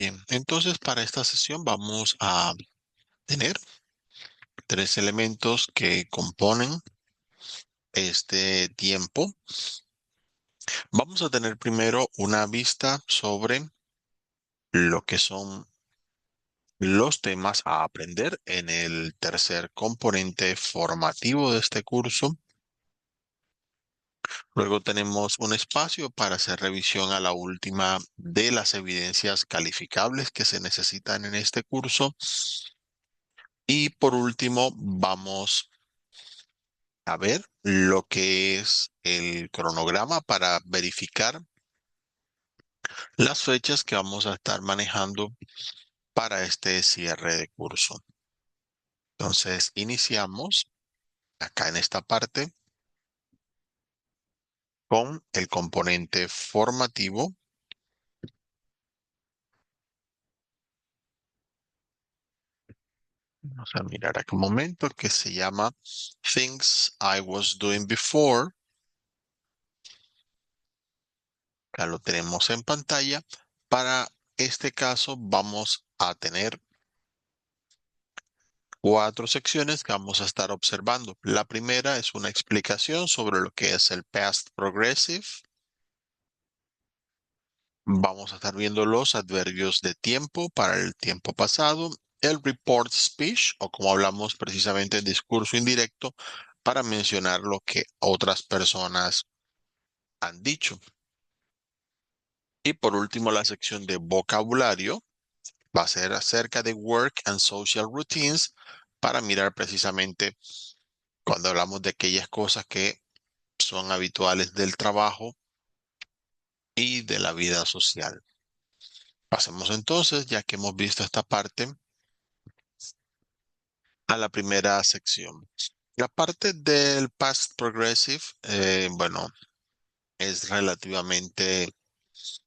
Bien, entonces para esta sesión vamos a tener tres elementos que componen este tiempo. Vamos a tener primero una vista sobre lo que son los temas a aprender en el tercer componente formativo de este curso. Luego tenemos un espacio para hacer revisión a la última de las evidencias calificables que se necesitan en este curso. Y por último, vamos a ver lo que es el cronograma para verificar las fechas que vamos a estar manejando para este cierre de curso. Entonces, iniciamos acá en esta parte con el componente formativo. Vamos a mirar aquí un momento que se llama Things I Was Doing Before. Acá lo tenemos en pantalla. Para este caso vamos a tener cuatro secciones que vamos a estar observando. La primera es una explicación sobre lo que es el Past Progressive. Vamos a estar viendo los adverbios de tiempo para el tiempo pasado, el report speech, o como hablamos precisamente en discurso indirecto, para mencionar lo que otras personas han dicho. Y por último, la sección de vocabulario va a ser acerca de work and social routines para mirar precisamente cuando hablamos de aquellas cosas que son habituales del trabajo y de la vida social. Pasemos entonces, ya que hemos visto esta parte, a la primera sección. La parte del past progressive, bueno, es relativamente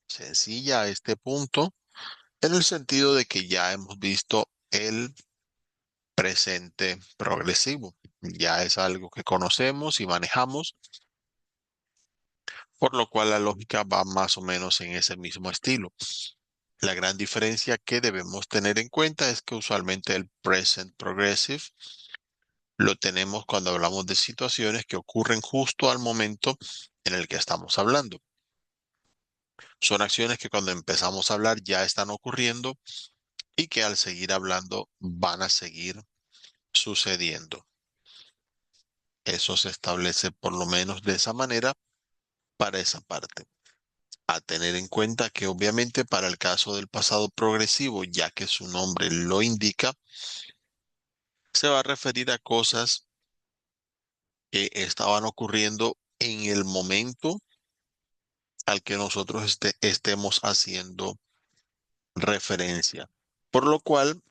sencilla a este punto, en el sentido de que ya hemos visto el presente progresivo. Ya es algo que conocemos y manejamos, por lo cual la lógica va más o menos en ese mismo estilo. La gran diferencia que debemos tener en cuenta es que usualmente el present progressive lo tenemos cuando hablamos de situaciones que ocurren justo al momento en el que estamos hablando. Son acciones que cuando empezamos a hablar ya están ocurriendo y que al seguir hablando van a seguir sucediendo. Eso se establece por lo menos de esa manera para esa parte. A tener en cuenta que obviamente para el caso del pasado progresivo, ya que su nombre lo indica, se va a referir a cosas que estaban ocurriendo en el momento al que nosotros estemos haciendo referencia. Por lo cual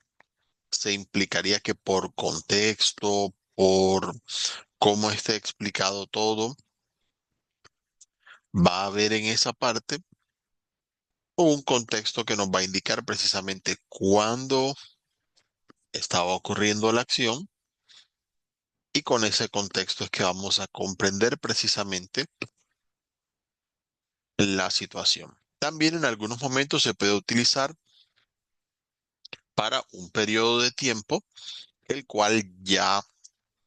se implicaría que por contexto, por cómo esté explicado todo, va a haber en esa parte un contexto que nos va a indicar precisamente cuándo estaba ocurriendo la acción y con ese contexto es que vamos a comprender precisamente la situación. También en algunos momentos se puede utilizar para un periodo de tiempo, el cual ya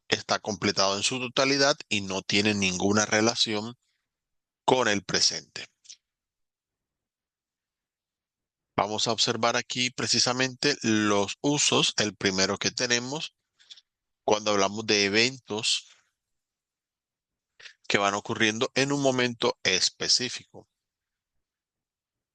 está completado en su totalidad y no tiene ninguna relación con el presente. Vamos a observar aquí precisamente los usos. El primero que tenemos cuando hablamos de eventos que van ocurriendo en un momento específico.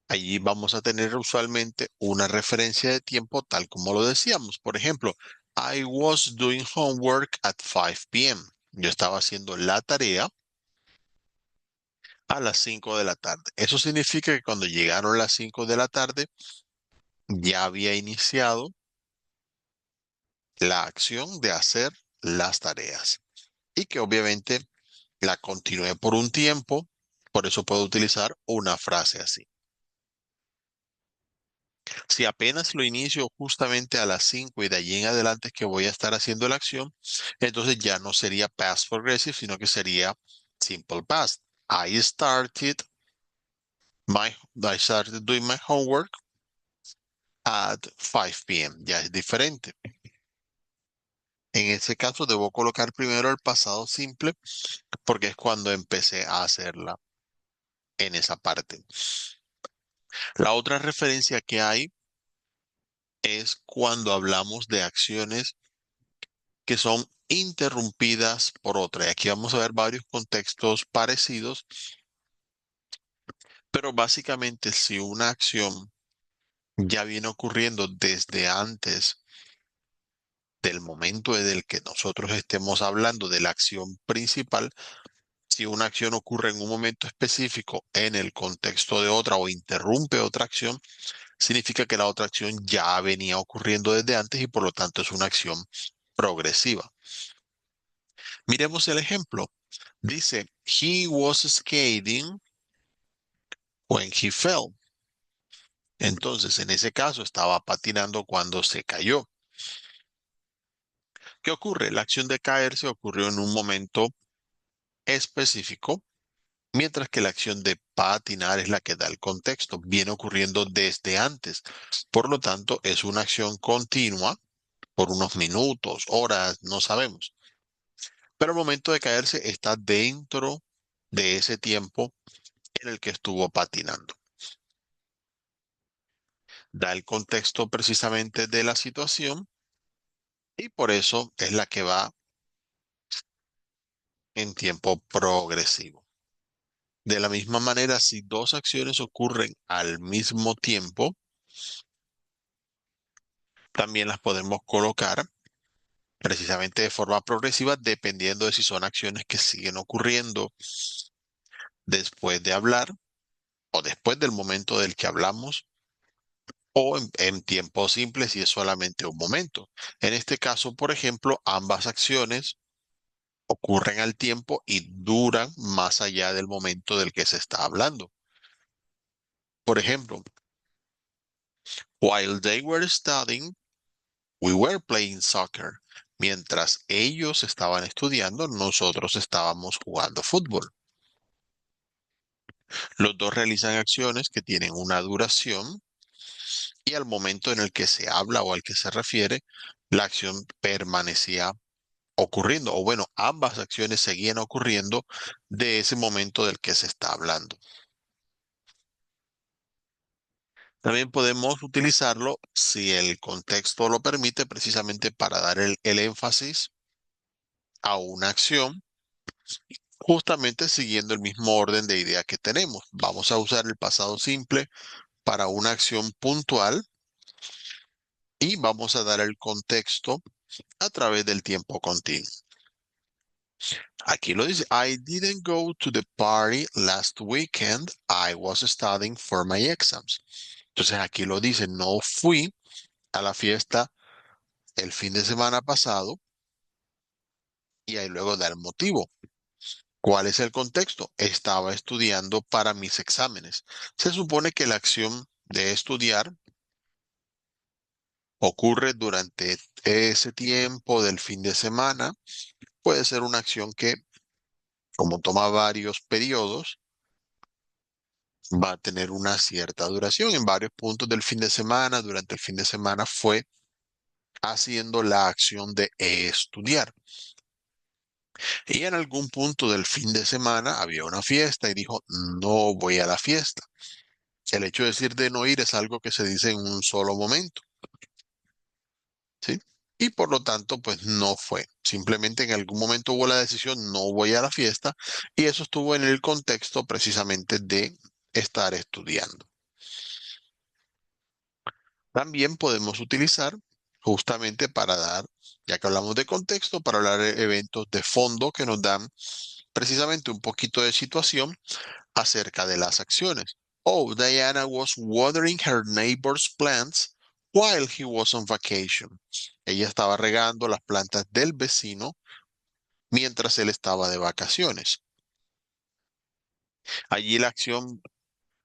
Allí vamos a tener usualmente una referencia de tiempo tal como lo decíamos. Por ejemplo, I was doing homework at 5 p.m. Yo estaba haciendo la tarea a las 5 de la tarde. Eso significa que cuando llegaron las 5 de la tarde ya había iniciado la acción de hacer las tareas y que obviamente la continué por un tiempo, por eso puedo utilizar una frase así. Si apenas lo inicio justamente a las 5 y de allí en adelante es que voy a estar haciendo la acción, entonces ya no sería past progressive, sino que sería simple past. I started doing my homework at 5 p.m. Ya es diferente. En ese caso debo colocar primero el pasado simple porque es cuando empecé a hacerla en esa parte. La otra referencia que hay es cuando hablamos de acciones que son interrumpidas por otra. Y aquí vamos a ver varios contextos parecidos, pero básicamente si una acción ya viene ocurriendo desde antes del momento en el que nosotros estemos hablando de la acción principal, si una acción ocurre en un momento específico en el contexto de otra o interrumpe otra acción, significa que la otra acción ya venía ocurriendo desde antes y por lo tanto es una acción progresiva. Miremos el ejemplo. Dice, he was skating when he fell. Entonces, en ese caso, estaba patinando cuando se cayó. ¿Qué ocurre? La acción de caerse ocurrió en un momento específico, mientras que la acción de patinar es la que da el contexto. Viene ocurriendo desde antes. Por lo tanto, es una acción continua por unos minutos, horas, no sabemos. Pero el momento de caerse está dentro de ese tiempo en el que estuvo patinando. Da el contexto precisamente de la situación y por eso es la que va en tiempo progresivo. De la misma manera, si dos acciones ocurren al mismo tiempo, también las podemos colocar precisamente de forma progresiva, dependiendo de si son acciones que siguen ocurriendo después de hablar o después del momento del que hablamos o en tiempo simple si es solamente un momento. En este caso, por ejemplo, ambas acciones ocurren al tiempo y duran más allá del momento del que se está hablando. Por ejemplo, while they were studying, we were playing soccer. Mientras ellos estaban estudiando, nosotros estábamos jugando fútbol. Los dos realizan acciones que tienen una duración y al momento en el que se habla o al que se refiere, la acción permanecía ocurriendo, o bueno, ambas acciones seguían ocurriendo de ese momento del que se está hablando. También podemos utilizarlo, si el contexto lo permite, precisamente para dar el énfasis a una acción, justamente siguiendo el mismo orden de idea que tenemos. Vamos a usar el pasado simple para una acción puntual y vamos a dar el contexto a través del tiempo continuo. Aquí lo dice, I didn't go to the party last weekend. I was studying for my exams. Entonces aquí lo dice, no fui a la fiesta el fin de semana pasado y ahí luego da el motivo. ¿Cuál es el contexto? Estaba estudiando para mis exámenes. Se supone que la acción de estudiar ocurre durante ese tiempo del fin de semana. Puede ser una acción que, como toma varios periodos, va a tener una cierta duración. En varios puntos del fin de semana, durante el fin de semana, fue haciendo la acción de estudiar. Y en algún punto del fin de semana había una fiesta y dijo, no voy a la fiesta. El hecho de decir de no ir es algo que se dice en un solo momento, ¿sí? Y por lo tanto, pues no fue. Simplemente en algún momento hubo la decisión, no voy a la fiesta, y eso estuvo en el contexto precisamente de estar estudiando. También podemos utilizar justamente para dar, ya que hablamos de contexto, para hablar de eventos de fondo que nos dan precisamente un poquito de situación acerca de las acciones. Oh, Diana was watering her neighbor's plants while he was on vacation. Ella estaba regando las plantas del vecino mientras él estaba de vacaciones. Allí la acción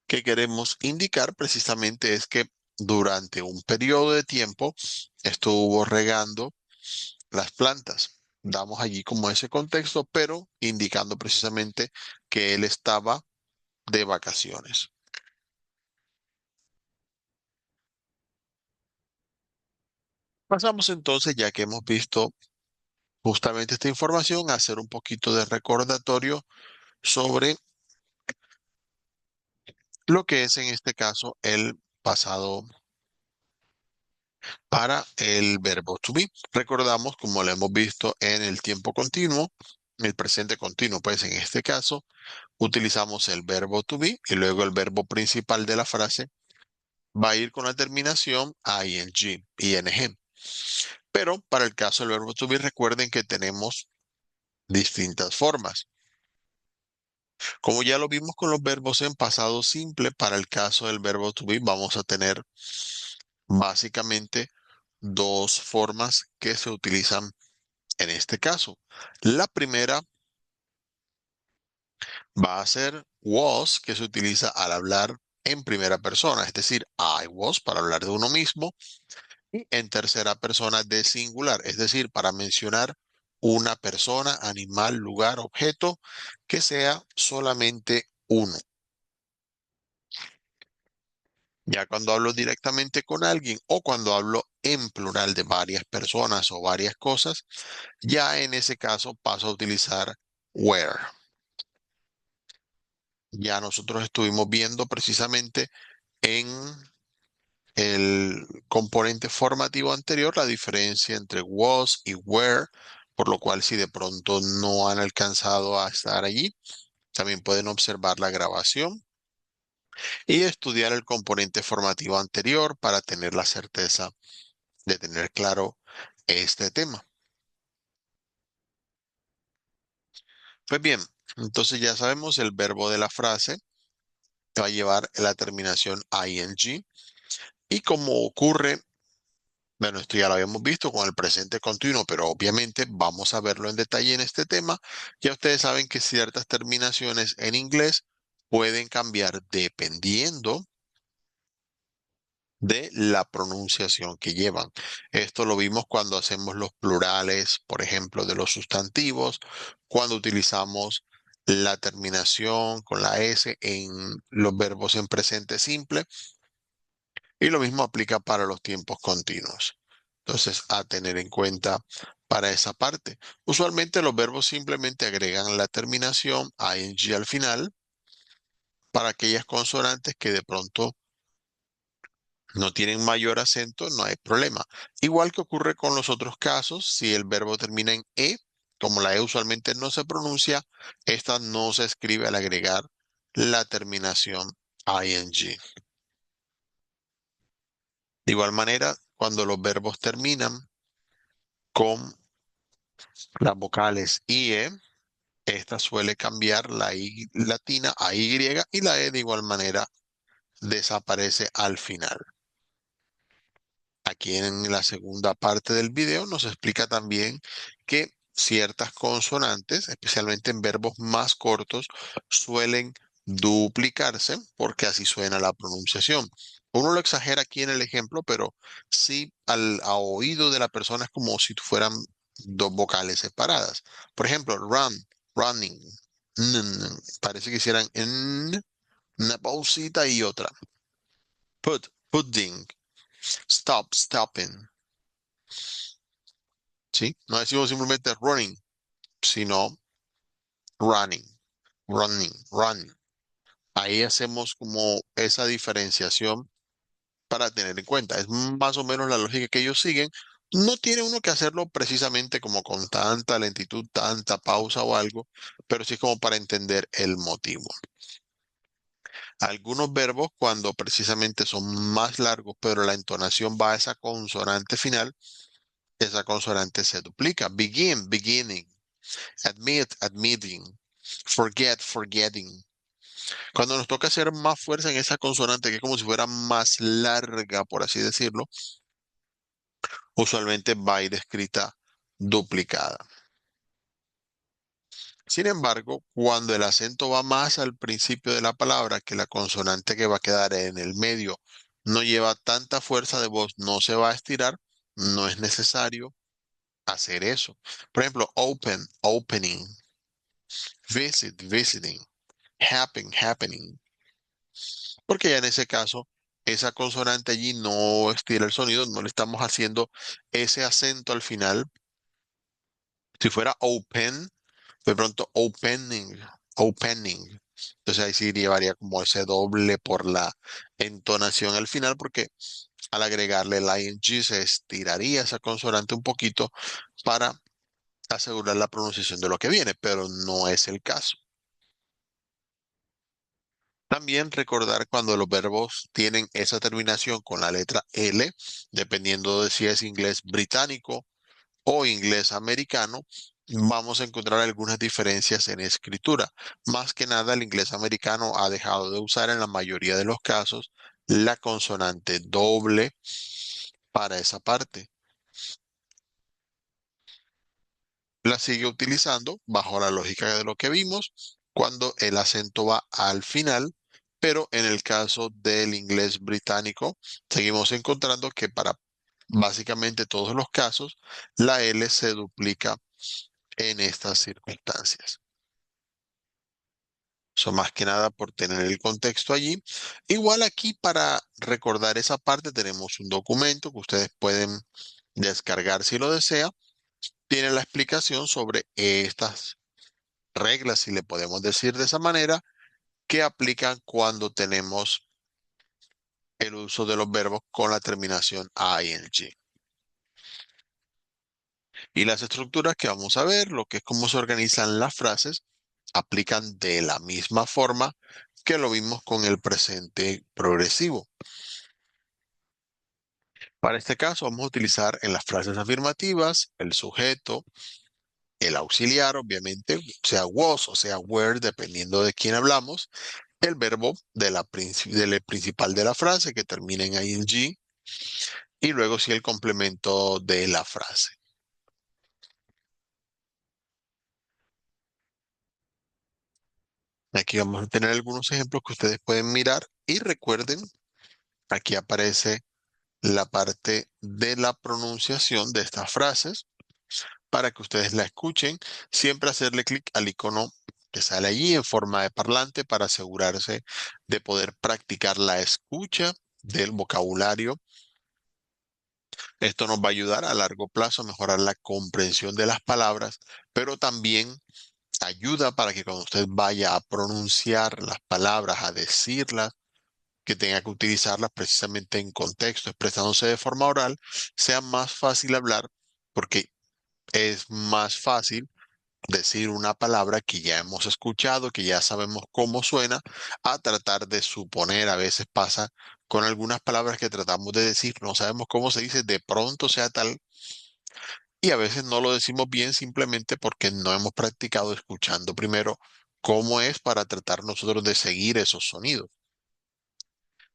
que queremos indicar precisamente es que durante un periodo de tiempo estuvo regando las plantas. Damos allí como ese contexto, pero indicando precisamente que él estaba de vacaciones. Pasamos entonces, ya que hemos visto justamente esta información, a hacer un poquito de recordatorio sobre lo que es en este caso el pasado para el verbo to be. Recordamos, como lo hemos visto en el tiempo continuo, el presente continuo, pues en este caso utilizamos el verbo to be y luego el verbo principal de la frase va a ir con la terminación ing, ing. Pero para el caso del verbo to be, recuerden que tenemos distintas formas. Como ya lo vimos con los verbos en pasado simple, para el caso del verbo to be vamos a tener básicamente dos formas que se utilizan en este caso. La primera va a ser was, que se utiliza al hablar en primera persona, es decir, I was para hablar de uno mismo, y en tercera persona de singular, es decir, para mencionar una persona, animal, lugar, objeto, que sea solamente uno. Ya cuando hablo directamente con alguien o cuando hablo en plural de varias personas o varias cosas, ya en ese caso paso a utilizar where. Ya nosotros estuvimos viendo precisamente en el componente formativo anterior la diferencia entre was y where, por lo cual si de pronto no han alcanzado a estar allí, también pueden observar la grabación y estudiar el componente formativo anterior para tener la certeza de tener claro este tema. Pues bien, entonces ya sabemos el verbo de la frase va a llevar la terminación ing y como ocurre, bueno, esto ya lo habíamos visto con el presente continuo, pero obviamente vamos a verlo en detalle en este tema. Ya ustedes saben que ciertas terminaciones en inglés pueden cambiar dependiendo de la pronunciación que llevan. Esto lo vimos cuando hacemos los plurales, por ejemplo, de los sustantivos, cuando utilizamos la terminación con la S en los verbos en presente simple, y lo mismo aplica para los tiempos continuos. Entonces, a tener en cuenta para esa parte. Usualmente los verbos simplemente agregan la terminación ing al final para aquellas consonantes que de pronto no tienen mayor acento, no hay problema. Igual que ocurre con los otros casos, si el verbo termina en e, como la e usualmente no se pronuncia, esta no se escribe al agregar la terminación ing. De igual manera, cuando los verbos terminan con las vocales IE, esta suele cambiar la I latina a Y y la E de igual manera desaparece al final. Aquí en la segunda parte del video nos explica también que ciertas consonantes, especialmente en verbos más cortos, suelen duplicarse porque así suena la pronunciación. Uno lo exagera aquí en el ejemplo, pero sí a oído de la persona es como si fueran dos vocales separadas. Por ejemplo, run, running. Parece que hicieran una pausita y otra. Put, pudding. Stop, stopping. ¿Sí? No decimos simplemente running, sino running, running, run. Ahí hacemos como esa diferenciación para tener en cuenta. Es más o menos la lógica que ellos siguen. No tiene uno que hacerlo precisamente como con tanta lentitud, tanta pausa o algo, pero sí como para entender el motivo. Algunos verbos, cuando precisamente son más largos, pero la entonación va a esa consonante final, esa consonante se duplica. Begin, beginning. Admit, admitting. Forget, forgetting. Cuando nos toca hacer más fuerza en esa consonante, que es como si fuera más larga, por así decirlo, usualmente va a ir escrita duplicada. Sin embargo, cuando el acento va más al principio de la palabra, que la consonante que va a quedar en el medio no lleva tanta fuerza de voz, no se va a estirar, no es necesario hacer eso. Por ejemplo, open, opening, visit, visiting, happen, happening. Porque ya en ese caso esa consonante allí no estira el sonido, no le estamos haciendo ese acento al final. Si fuera open, de pronto opening, opening. Entonces ahí sí llevaría como ese doble por la entonación al final, porque al agregarle el ing se estiraría esa consonante un poquito para asegurar la pronunciación de lo que viene, pero no es el caso. También recordar cuando los verbos tienen esa terminación con la letra L, dependiendo de si es inglés británico o inglés americano, vamos a encontrar algunas diferencias en escritura. Más que nada, el inglés americano ha dejado de usar en la mayoría de los casos la consonante doble para esa parte. La sigue utilizando bajo la lógica de lo que vimos cuando el acento va al final, pero en el caso del inglés británico, seguimos encontrando que para básicamente todos los casos, la L se duplica en estas circunstancias. Eso más que nada por tener el contexto allí. Igual aquí para recordar esa parte tenemos un documento que ustedes pueden descargar si lo desea. Tiene la explicación sobre estas reglas, si le podemos decir de esa manera, que aplican cuando tenemos el uso de los verbos con la terminación ing. Y las estructuras que vamos a ver, lo que es cómo se organizan las frases, aplican de la misma forma que lo vimos con el presente progresivo. Para este caso vamos a utilizar en las frases afirmativas el sujeto, el auxiliar, obviamente, sea was o sea were, dependiendo de quién hablamos, el verbo del principal de la frase que termina en ing y luego sí el complemento de la frase. Aquí vamos a tener algunos ejemplos que ustedes pueden mirar y recuerden, aquí aparece la parte de la pronunciación de estas frases para que ustedes la escuchen. Siempre hacerle clic al icono que sale allí en forma de parlante para asegurarse de poder practicar la escucha del vocabulario. Esto nos va a ayudar a largo plazo a mejorar la comprensión de las palabras, pero también ayuda para que cuando usted vaya a pronunciar las palabras, a decirlas, que tenga que utilizarlas precisamente en contexto, expresándose de forma oral, sea más fácil hablar, porque es más fácil decir una palabra que ya hemos escuchado, que ya sabemos cómo suena, a tratar de suponer. A veces pasa con algunas palabras que tratamos de decir, no sabemos cómo se dice, de pronto sea tal, y a veces no lo decimos bien simplemente porque no hemos practicado escuchando primero cómo es para tratar nosotros de seguir esos sonidos.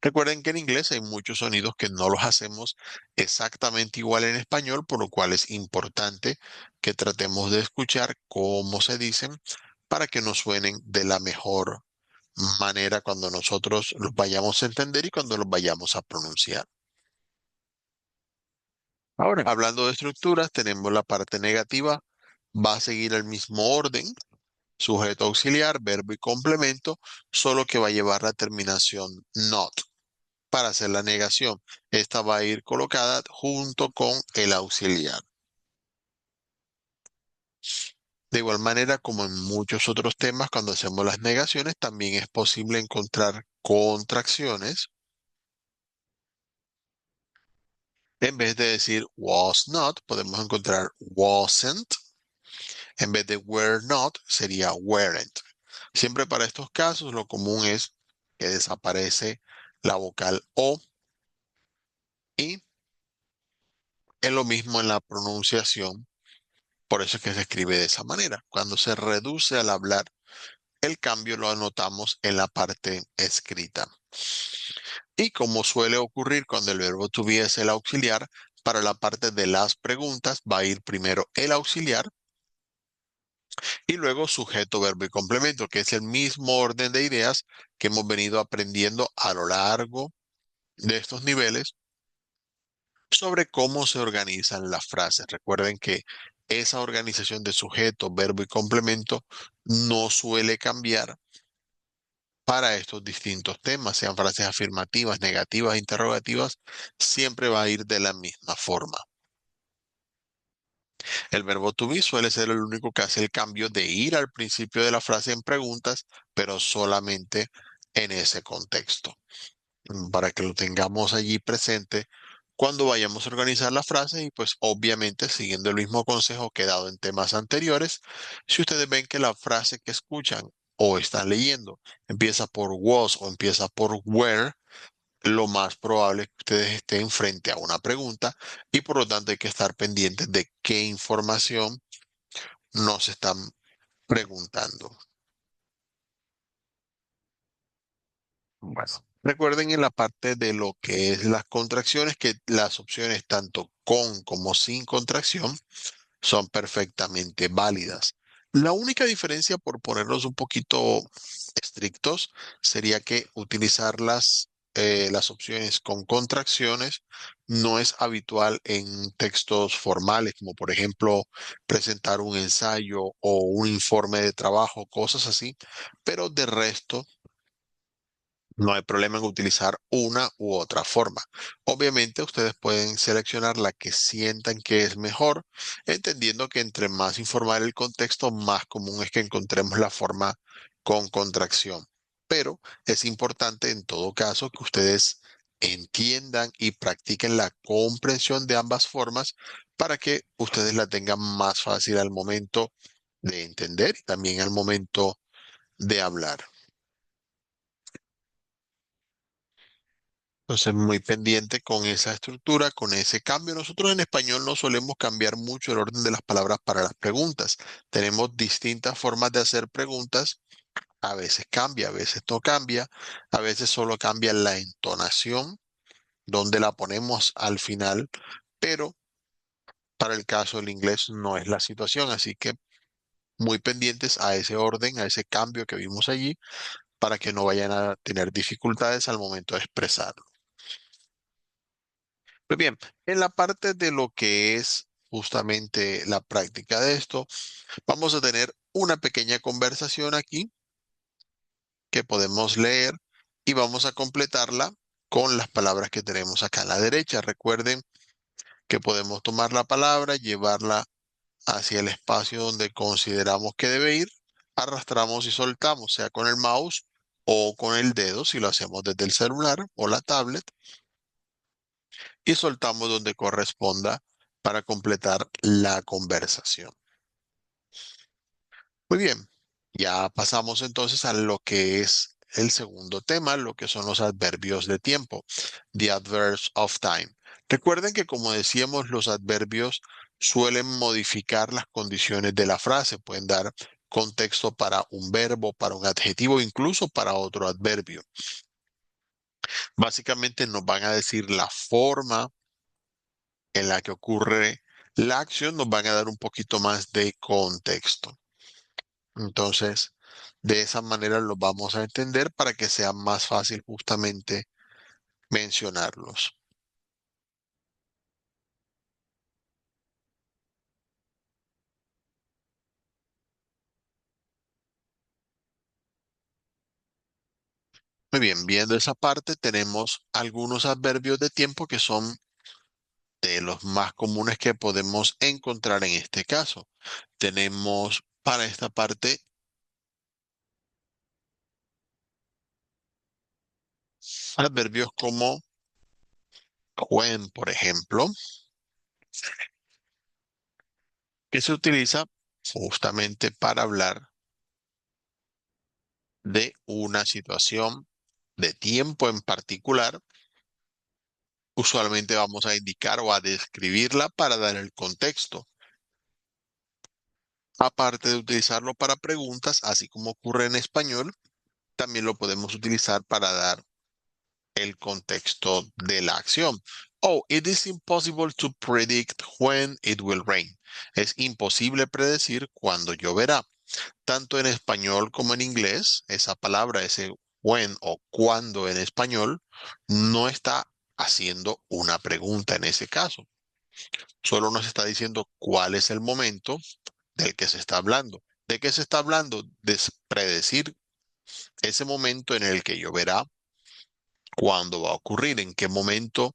Recuerden que en inglés hay muchos sonidos que no los hacemos exactamente igual en español, por lo cual es importante que tratemos de escuchar cómo se dicen para que nos suenen de la mejor manera cuando nosotros los vayamos a entender y cuando los vayamos a pronunciar. Ahora, hablando de estructuras, tenemos la parte negativa, va a seguir el mismo orden, sujeto auxiliar, verbo y complemento, solo que va a llevar la terminación not para hacer la negación. Esta va a ir colocada junto con el auxiliar. De igual manera, como en muchos otros temas, cuando hacemos las negaciones, también es posible encontrar contracciones. En vez de decir was not, podemos encontrar wasn't. En vez de were not, sería weren't. Siempre para estos casos, lo común es que desaparece la vocal O y es lo mismo en la pronunciación. Por eso es que se escribe de esa manera. Cuando se reduce al hablar, el cambio lo anotamos en la parte escrita. Y como suele ocurrir cuando el verbo tuviese el auxiliar, para la parte de las preguntas va a ir primero el auxiliar y luego sujeto, verbo y complemento, que es el mismo orden de ideas que hemos venido aprendiendo a lo largo de estos niveles sobre cómo se organizan las frases. Recuerden que esa organización de sujeto, verbo y complemento no suele cambiar para estos distintos temas, sean frases afirmativas, negativas, interrogativas, siempre va a ir de la misma forma. El verbo to be suele ser el único que hace el cambio de ir al principio de la frase en preguntas, pero solamente en ese contexto, para que lo tengamos allí presente cuando vayamos a organizar la frase y pues obviamente siguiendo el mismo consejo que he dado en temas anteriores, si ustedes ven que la frase que escuchan o están leyendo empieza por was o empieza por where, lo más probable es que ustedes estén frente a una pregunta y por lo tanto hay que estar pendientes de qué información nos están preguntando. Bueno, recuerden en la parte de lo que es las contracciones que las opciones tanto con como sin contracción son perfectamente válidas. La única diferencia, por ponernos un poquito estrictos, sería que utilizar las opciones con contracciones no es habitual en textos formales, como por ejemplo presentar un ensayo o un informe de trabajo, cosas así, pero de resto no hay problema en utilizar una u otra forma. Obviamente, ustedes pueden seleccionar la que sientan que es mejor, entendiendo que entre más informal el contexto, más común es que encontremos la forma con contracción. Pero es importante en todo caso que ustedes entiendan y practiquen la comprensión de ambas formas para que ustedes la tengan más fácil al momento de entender y también al momento de hablar. Entonces, muy pendiente con esa estructura, con ese cambio. Nosotros en español no solemos cambiar mucho el orden de las palabras para las preguntas. Tenemos distintas formas de hacer preguntas. A veces cambia, a veces no cambia, a veces solo cambia la entonación, donde la ponemos al final, pero para el caso del inglés no es la situación. Así que muy pendientes a ese orden, a ese cambio que vimos allí, para que no vayan a tener dificultades al momento de expresarlo. Pues bien, en la parte de lo que es justamente la práctica de esto, vamos a tener una pequeña conversación aquí que podemos leer y vamos a completarla con las palabras que tenemos acá a la derecha. Recuerden que podemos tomar la palabra, llevarla hacia el espacio donde consideramos que debe ir, arrastramos y soltamos, sea con el mouse o con el dedo, si lo hacemos desde el celular o la tablet y soltamos donde corresponda para completar la conversación. Muy bien, ya pasamos entonces a lo que es el segundo tema, lo que son los adverbios de tiempo, the adverbs of time. Recuerden que como decíamos, los adverbios suelen modificar las condiciones de la frase, pueden dar contexto para un verbo, para un adjetivo, incluso para otro adverbio. Básicamente nos van a decir la forma en la que ocurre la acción, nos van a dar un poquito más de contexto. Entonces, de esa manera los vamos a entender para que sea más fácil justamente mencionarlos. Muy bien, viendo esa parte, tenemos algunos adverbios de tiempo que son de los más comunes que podemos encontrar en este caso. Tenemos para esta parte adverbios como when, por ejemplo, que se utiliza justamente para hablar de una situación de tiempo en particular. Usualmente vamos a indicar o a describirla para dar el contexto. Aparte de utilizarlo para preguntas, así como ocurre en español, también lo podemos utilizar para dar el contexto de la acción. Oh, it is impossible to predict when it will rain. Es imposible predecir cuándo lloverá. Tanto en español como en inglés, esa palabra, ese when o cuando en español, no está haciendo una pregunta en ese caso. Solo nos está diciendo cuál es el momento del que se está hablando. ¿De qué se está hablando? De predecir. Ese momento en el que lloverá, cuándo va a ocurrir, en qué momento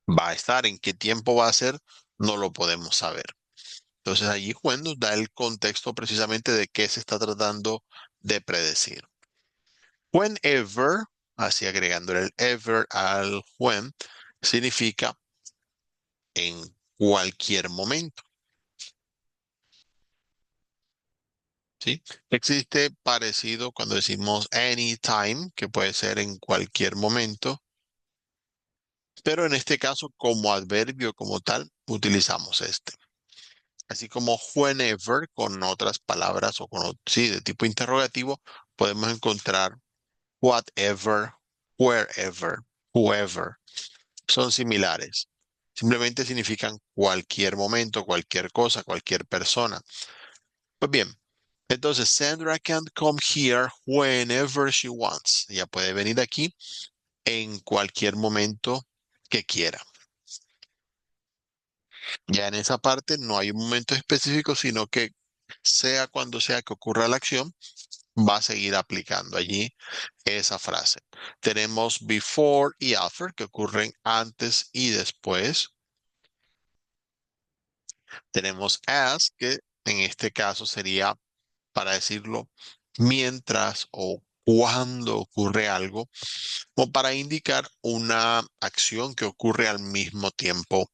va a estar, en qué tiempo va a ser, no lo podemos saber. Entonces allí Juan nos da el contexto precisamente de qué se está tratando de predecir. Whenever, así agregándole el ever al when, significa en cualquier momento, ¿sí? Existe parecido cuando decimos anytime, que puede ser en cualquier momento, pero en este caso como adverbio como tal, utilizamos este. Así como whenever con otras palabras o sí, de tipo interrogativo, podemos encontrar whatever, wherever, whoever. Son similares. Simplemente significan cualquier momento, cualquier cosa, cualquier persona. Pues bien, entonces Sandra can come here whenever she wants. Ella puede venir aquí en cualquier momento que quiera. Ya en esa parte no hay un momento específico, sino que sea cuando sea que ocurra la acción, va a seguir aplicando allí esa frase. Tenemos before y after que ocurren antes y después. Tenemos as que en este caso sería para decirlo mientras o cuando ocurre algo o para indicar una acción que ocurre al mismo tiempo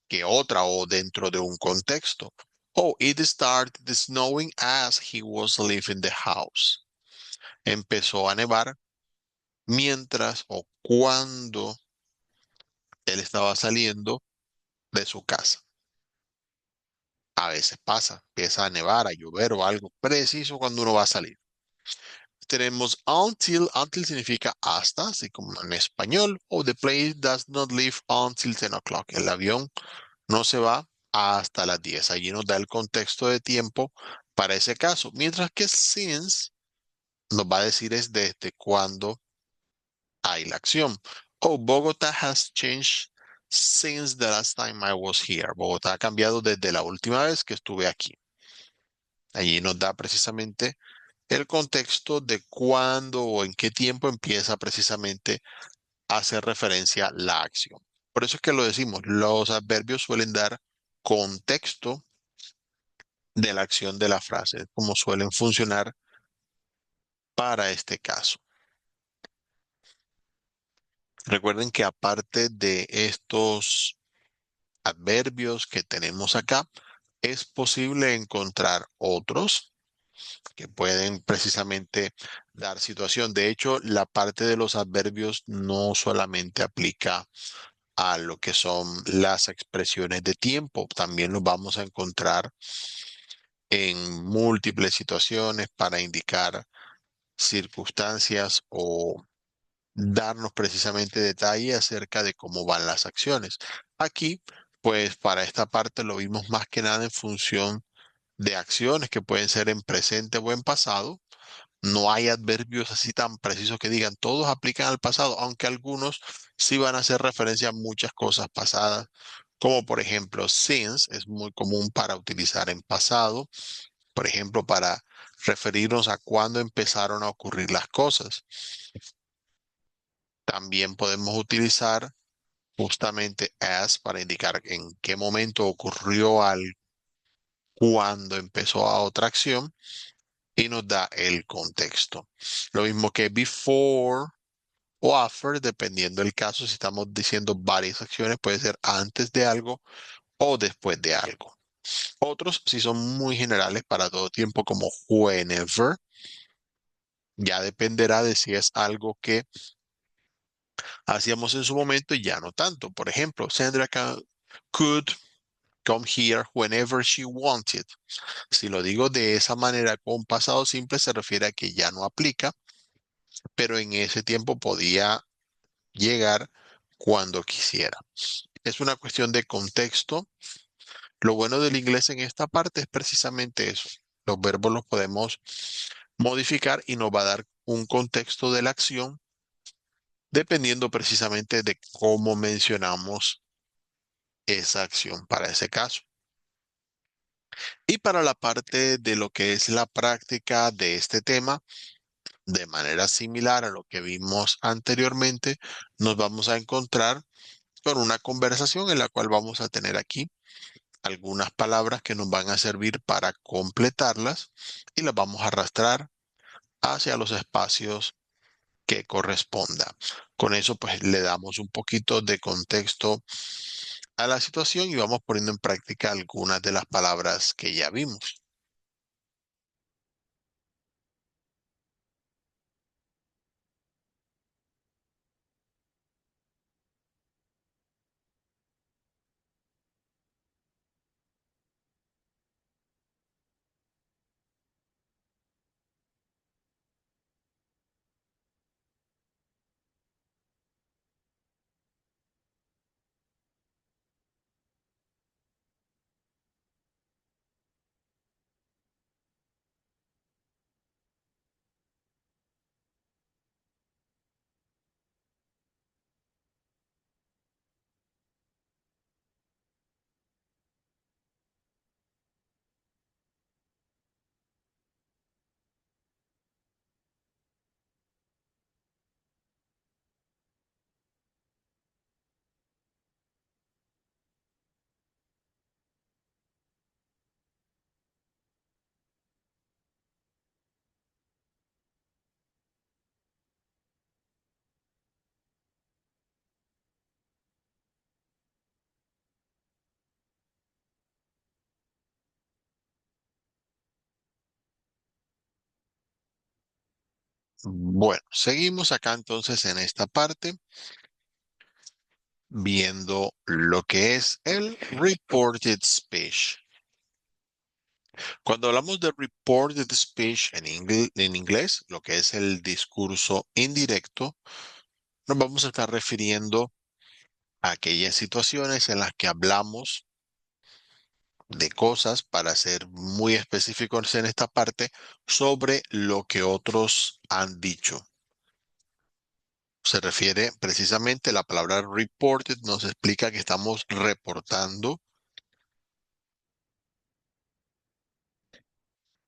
que otra o dentro de un contexto. Oh, it started snowing as he was leaving the house. Empezó a nevar mientras o cuando él estaba saliendo de su casa. A veces pasa, empieza a nevar, a llover o algo preciso cuando uno va a salir. Tenemos until significa hasta, así como en español, o the plane does not leave until 10 o'clock. El avión no se va hasta las 10. Allí nos da el contexto de tiempo para ese caso. Mientras que since nos va a decir es desde cuándo hay la acción. Oh, Bogotá has changed since the last time I was here. Bogotá ha cambiado desde la última vez que estuve aquí. Allí nos da precisamente el contexto de cuándo o en qué tiempo empieza precisamente a hacer referencia la acción. Por eso es que lo decimos, los adverbios suelen dar contexto de la acción de la frase, como suelen funcionar para este caso. Recuerden que aparte de estos adverbios que tenemos acá, es posible encontrar otros que pueden precisamente dar situación. De hecho, la parte de los adverbios no solamente aplica a lo que son las expresiones de tiempo, también los vamos a encontrar en múltiples situaciones para indicar circunstancias o darnos precisamente detalle acerca de cómo van las acciones. Aquí, pues para esta parte lo vimos más que nada en función de acciones que pueden ser en presente o en pasado. No hay adverbios así tan precisos que digan todos aplican al pasado, aunque algunos sí van a hacer referencia a muchas cosas pasadas, como por ejemplo since es muy común para utilizar en pasado, por ejemplo para referirnos a cuándo empezaron a ocurrir las cosas. También podemos utilizar justamente as para indicar en qué momento ocurrió algo, cuándo empezó a otra acción y nos da el contexto. Lo mismo que before o after, dependiendo del caso, si estamos diciendo varias acciones, puede ser antes de algo o después de algo. Otros sí son muy generales para todo tiempo, como whenever. Ya dependerá de si es algo que hacíamos en su momento y ya no tanto. Por ejemplo, could come here whenever she wanted. Si lo digo de esa manera con pasado simple, se refiere a que ya no aplica, pero en ese tiempo podía llegar cuando quisiera. Es una cuestión de contexto. Lo bueno del inglés en esta parte es precisamente eso. Los verbos los podemos modificar y nos va a dar un contexto de la acción dependiendo precisamente de cómo mencionamos esa acción para ese caso. Y para la parte de lo que es la práctica de este tema, de manera similar a lo que vimos anteriormente, nos vamos a encontrar con una conversación en la cual vamos a tener aquí algunas palabras que nos van a servir para completarlas y las vamos a arrastrar hacia los espacios que corresponda. Con eso, pues le damos un poquito de contexto a la situación y vamos poniendo en práctica algunas de las palabras que ya vimos. Bueno, seguimos acá entonces en esta parte viendo lo que es el reported speech. Cuando hablamos de reported speech en inglés, lo que es el discurso indirecto, nos vamos a estar refiriendo a aquellas situaciones en las que hablamos de cosas, para ser muy específicos en esta parte, sobre lo que otros han dicho. Se refiere precisamente, la palabra reported nos explica que estamos reportando,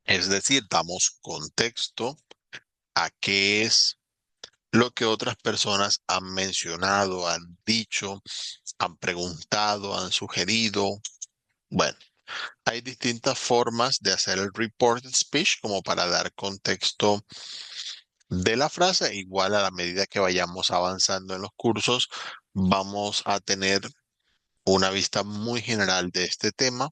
es decir, damos contexto a qué es lo que otras personas han mencionado, han dicho, han preguntado, han sugerido. Bueno, hay distintas formas de hacer el reported speech como para dar contexto de la frase. Igual a la medida que vayamos avanzando en los cursos, vamos a tener una vista muy general de este tema,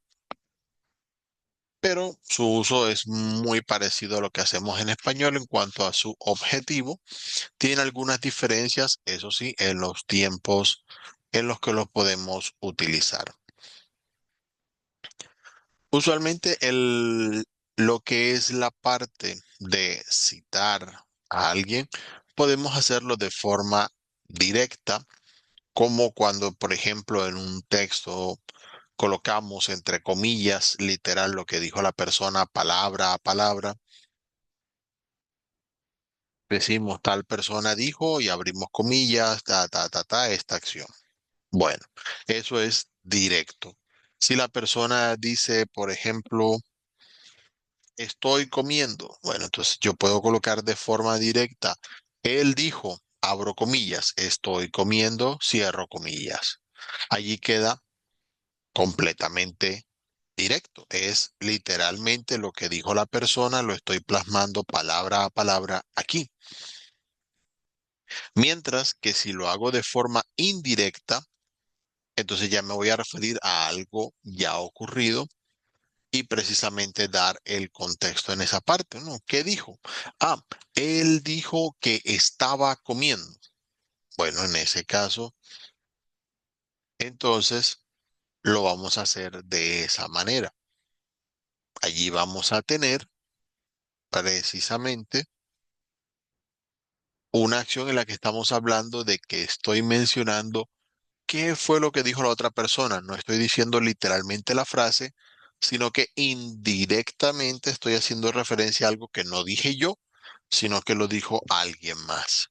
pero su uso es muy parecido a lo que hacemos en español en cuanto a su objetivo. Tiene algunas diferencias, eso sí, en los tiempos en los que lo podemos utilizar. Usualmente lo que es la parte de citar a alguien, podemos hacerlo de forma directa, como cuando, por ejemplo, en un texto colocamos entre comillas literal lo que dijo la persona palabra a palabra. Decimos tal persona dijo y abrimos comillas, esta acción. Bueno, eso es directo. Si la persona dice, por ejemplo, estoy comiendo, bueno, entonces yo puedo colocar de forma directa, él dijo, abro comillas, estoy comiendo, cierro comillas. Allí queda completamente directo. Es literalmente lo que dijo la persona, lo estoy plasmando palabra a palabra aquí. Mientras que si lo hago de forma indirecta, entonces ya me voy a referir a algo ya ocurrido y precisamente dar el contexto en esa parte, ¿no? ¿Qué dijo? Ah, él dijo que estaba comiendo. Bueno, en ese caso, entonces lo vamos a hacer de esa manera. Allí vamos a tener precisamente una acción en la que estamos hablando de que estoy mencionando qué fue lo que dijo la otra persona. No estoy diciendo literalmente la frase, sino que indirectamente estoy haciendo referencia a algo que no dije yo, sino que lo dijo alguien más.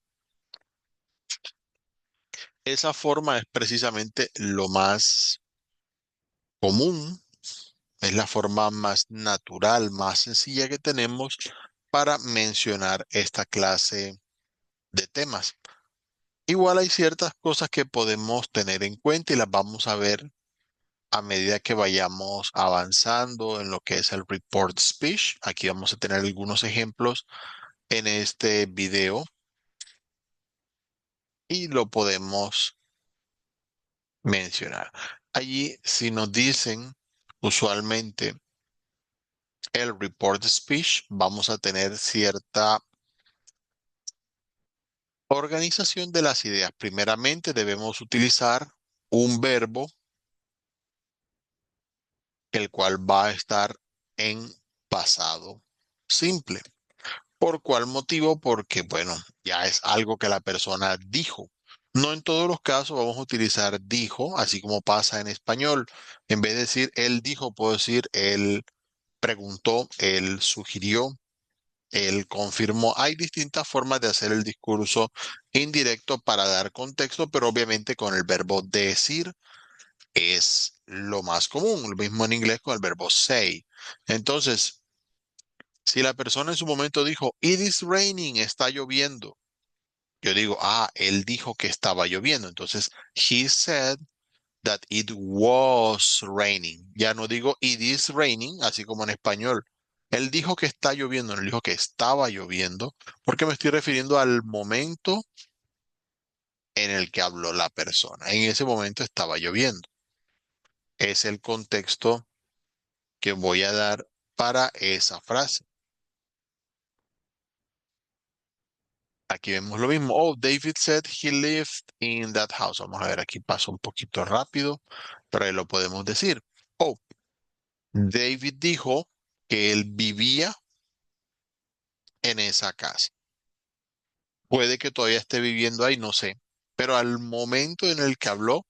Esa forma es precisamente lo más común Es la forma más natural, más sencilla que tenemos para mencionar esta clase de temas. Igual hay ciertas cosas que podemos tener en cuenta y las vamos a ver a medida que vayamos avanzando en lo que es el report speech. Aquí vamos a tener algunos ejemplos en este video y lo podemos mencionar. Allí, si nos dicen usualmente el report speech, vamos a tener cierta organización de las ideas. Primeramente, debemos utilizar un verbo, el cual va a estar en pasado simple. ¿Por cuál motivo? Porque, bueno, ya es algo que la persona dijo. No en todos los casos vamos a utilizar dijo, así como pasa en español. En vez de decir él dijo, puedo decir él preguntó, él sugirió, él confirmó. Hay distintas formas de hacer el discurso indirecto para dar contexto, pero obviamente con el verbo decir es lo más común. Lo mismo en inglés con el verbo say. Entonces, si la persona en su momento dijo, it is raining, está lloviendo. Yo digo, él dijo que estaba lloviendo. Entonces, he said that it was raining. Ya no digo it is raining, así como en español. Él dijo que está lloviendo, no dijo que estaba lloviendo, porque me estoy refiriendo al momento en el que habló la persona. En ese momento estaba lloviendo. Es el contexto que voy a dar para esa frase. Aquí vemos lo mismo. Oh, David said he lived in that house. Vamos a ver, aquí paso un poquito rápido, pero ahí lo podemos decir. Oh, David dijo que él vivía en esa casa. Puede que todavía esté viviendo ahí, no sé. Pero al momento en el que habló,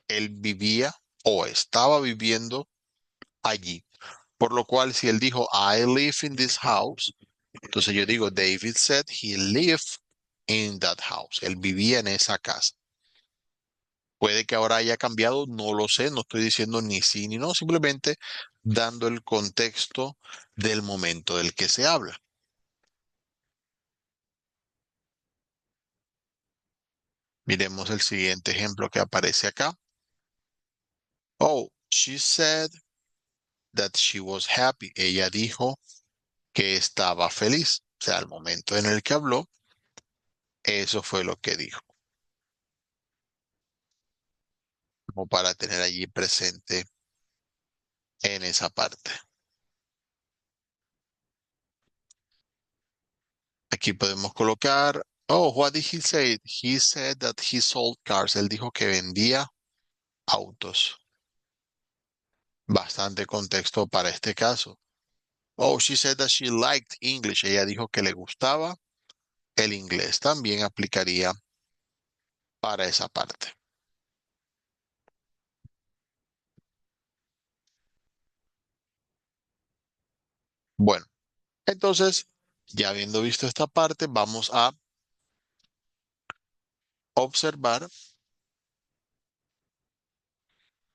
él vivía o estaba viviendo allí. Por lo cual, si él dijo, I live in this house, entonces yo digo, David said he lived in that house. Él vivía en esa casa. Puede que ahora haya cambiado, no lo sé, no estoy diciendo ni sí ni no, simplemente dando el contexto del momento del que se habla. Miremos el siguiente ejemplo que aparece acá. Oh, she said that she was happy. Ella dijo que estaba feliz. O sea, al momento en el que habló, eso fue lo que dijo, como para tener allí presente en esa parte. Aquí podemos colocar, oh, what did he say? He said that he sold cars. Él dijo que vendía autos. Bastante contexto para este caso. Oh, she said that she liked English. Ella dijo que le gustaba el inglés. También aplicaría para esa parte. Bueno, entonces, ya habiendo visto esta parte, vamos a observar,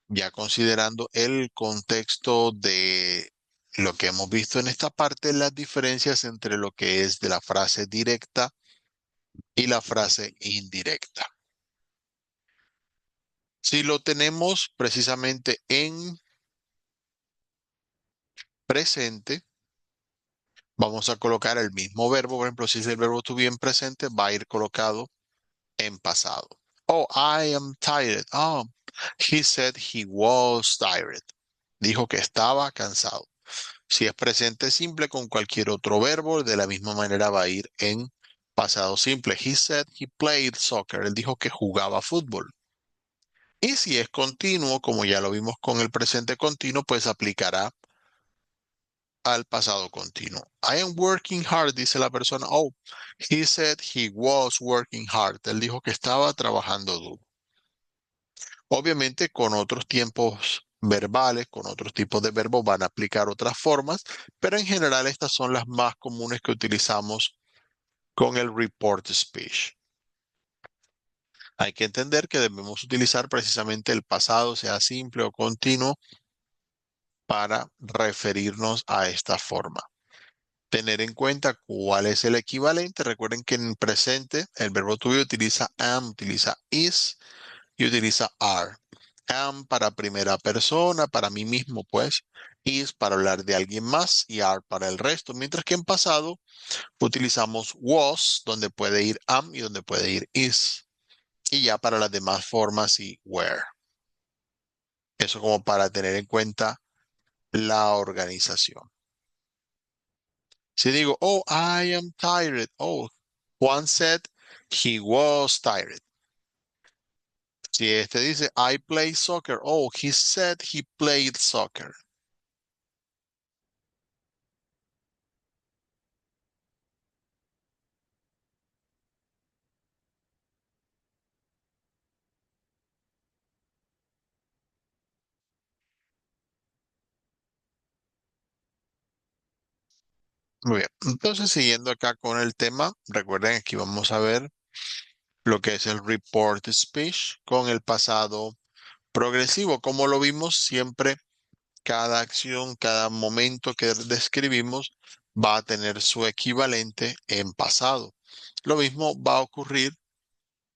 ya considerando el contexto de lo que hemos visto en esta parte, las diferencias entre lo que es de la frase directa y la frase indirecta. Si lo tenemos precisamente en presente, vamos a colocar el mismo verbo. Por ejemplo, si es el verbo to be en presente, va a ir colocado en pasado. Oh, I am tired. Oh, he said he was tired. Dijo que estaba cansado. Si es presente simple con cualquier otro verbo, de la misma manera va a ir en pasado simple. He said he played soccer. Él dijo que jugaba fútbol. Y si es continuo, como ya lo vimos con el presente continuo, pues aplicará al pasado continuo. I am working hard, dice la persona. Oh, he said he was working hard. Él dijo que estaba trabajando duro. Obviamente con otros tiempos verbales, con otros tipos de verbos van a aplicar otras formas, pero en general estas son las más comunes que utilizamos con el report speech. Hay que entender que debemos utilizar precisamente el pasado, sea simple o continuo, para referirnos a esta forma. Tener en cuenta cuál es el equivalente. Recuerden que en presente el verbo to be utiliza am, utiliza is y utiliza are. Am para primera persona, para mí mismo, pues. Is para hablar de alguien más y are para el resto. Mientras que en pasado utilizamos was, donde puede ir am y donde puede ir is. Y ya para las demás formas y were. Eso como para tener en cuenta la organización. Si digo, oh, I am tired. Oh, Juan said he was tired. Si este dice, I play soccer. Oh, he said he played soccer. Muy bien. Entonces, siguiendo acá con el tema, recuerden aquí vamos a ver lo que es el report speech con el pasado progresivo. Como lo vimos, siempre cada acción, cada momento que describimos va a tener su equivalente en pasado. Lo mismo va a ocurrir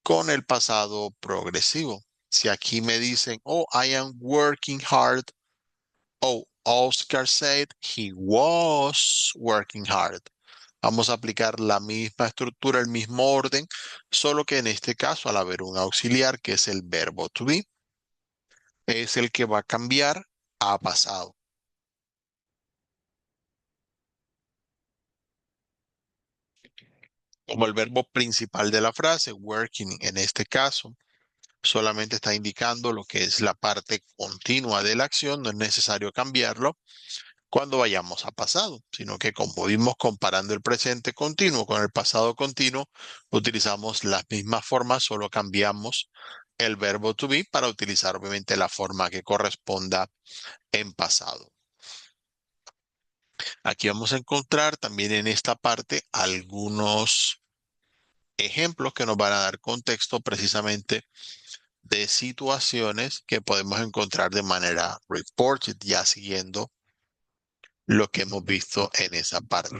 con el pasado progresivo. Si aquí me dicen, oh, I am working hard. Oh, Oscar said he was working hard. Vamos a aplicar la misma estructura, el mismo orden, solo que en este caso, al haber un auxiliar, que es el verbo to be, es el que va a cambiar a pasado. Como el verbo principal de la frase, working en este caso, solamente está indicando lo que es la parte continua de la acción, no es necesario cambiarlo cuando vayamos a pasado, sino que como vimos comparando el presente continuo con el pasado continuo, utilizamos las mismas formas, solo cambiamos el verbo to be para utilizar obviamente la forma que corresponda en pasado. Aquí vamos a encontrar también en esta parte algunos ejemplos que nos van a dar contexto precisamente de situaciones que podemos encontrar de manera reported, ya siguiendo lo que hemos visto en esa parte.